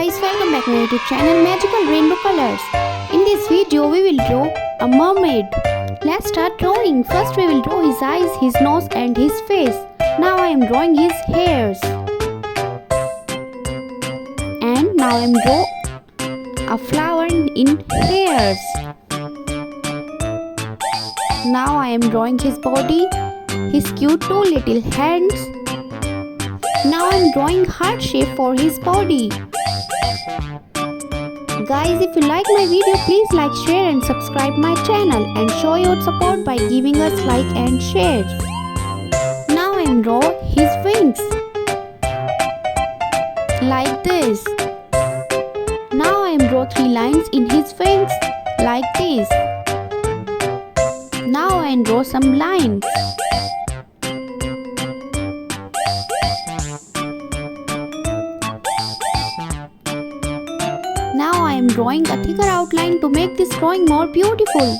guys, welcome back to my YouTube channel Magical Rainbow Colors. In this video we will draw a mermaid. Let's start drawing. First we will draw his eyes, his nose and his face. Now I am drawing his hairs. And now I am drawing a flower in hairs. Now I am drawing his body, his cute two little hands. Now I am drawing heart shape for his body. Guys, if you like my video, please like, share and subscribe my channel and show your support by giving us like and shares. Now I am draw his wings like this. Now I am draw 3 lines in his wings like this. Now I am draw some lines. Now I am drawing a thicker outline to make this drawing more beautiful.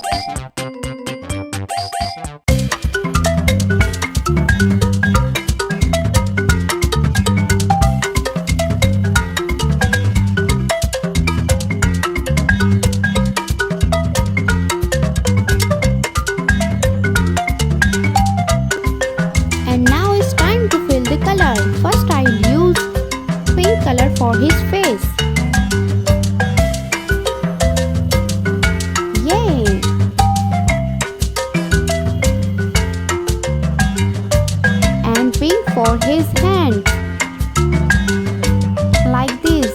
And now it's time to fill the color. First I will use pink color for his face. For his hands like this.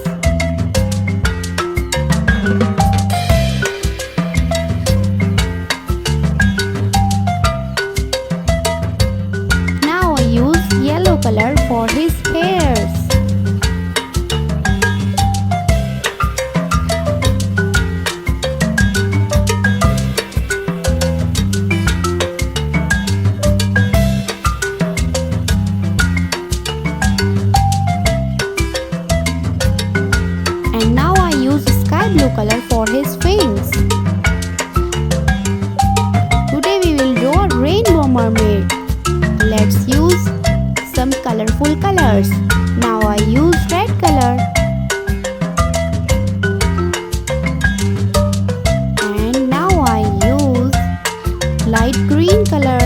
Now I use yellow color for his hairs. And now I use sky blue color for his wings. Today we will draw a rainbow mermaid. Let's use some colorful colors. Now I use red color. And now I use light green color.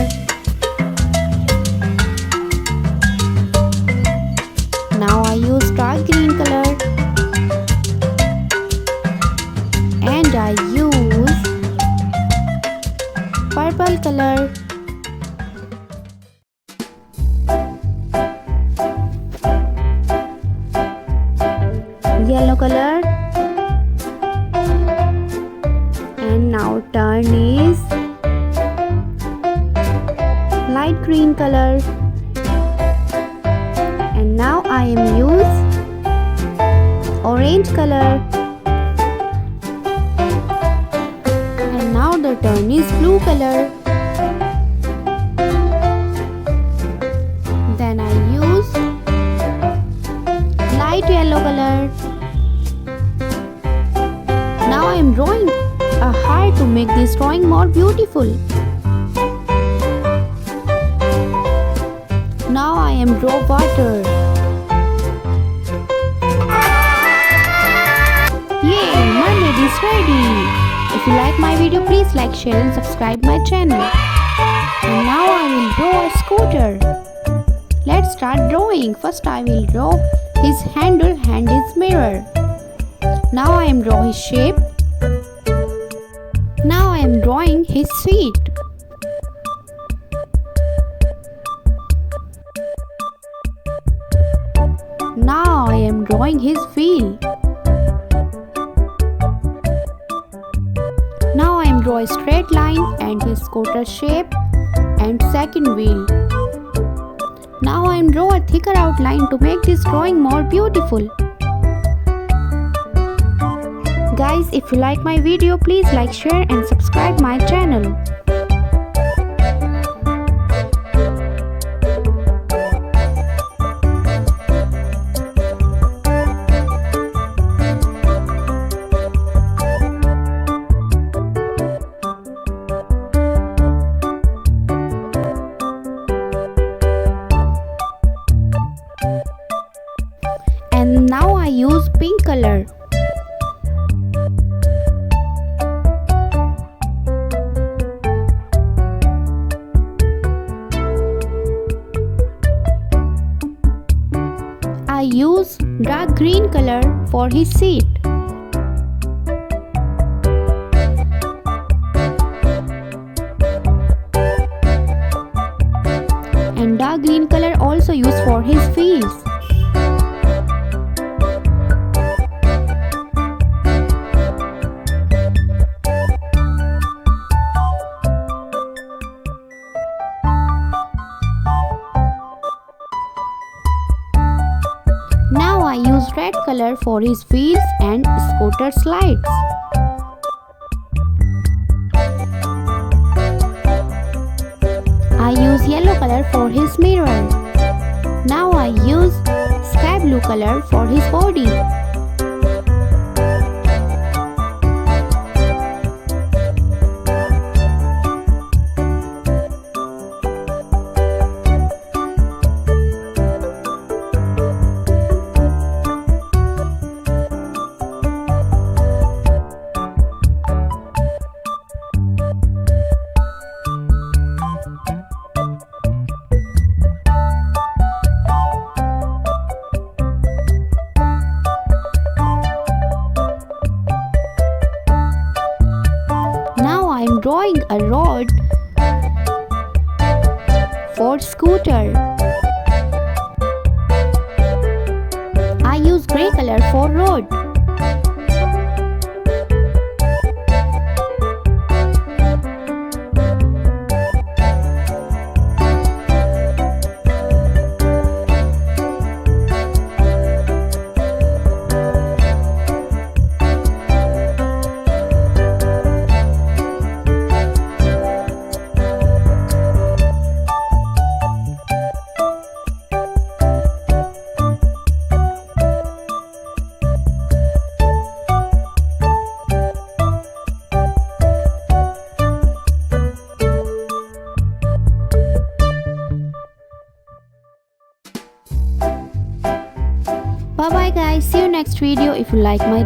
Now I use dark green color. And I use purple color. Yellow color. And now turn is light green color. And now I am use orange color. Now the turn is blue color. Then I use light yellow color. Now I am drawing a heart to make this drawing more beautiful. Now I am draw water. Yay! Mermaid is ready. If you like my video, please like, share and subscribe my channel. And now I will draw a scooter. Let's start drawing. First I will draw his handle and his mirror. Now I am drawing his shape. Now I am drawing his feet. Now I am drawing his wheel. Now I am draw a straight line and his scooter shape and second wheel. Now I am draw a thicker outline to make this drawing more beautiful. Guys, if you like my video, please like, share and subscribe my channel. And now I use pink color. I use dark green color for his seat. And dark green color also used for his wheels. Now I use red color for his wheels and scooter slides. I use yellow color for his mirror. Now I use sky blue color for his body. I'm drawing a road for scooter. I use grey color for road. Bye bye guys, see you next video. If you like my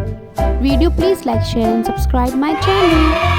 video, please like, share and subscribe my channel.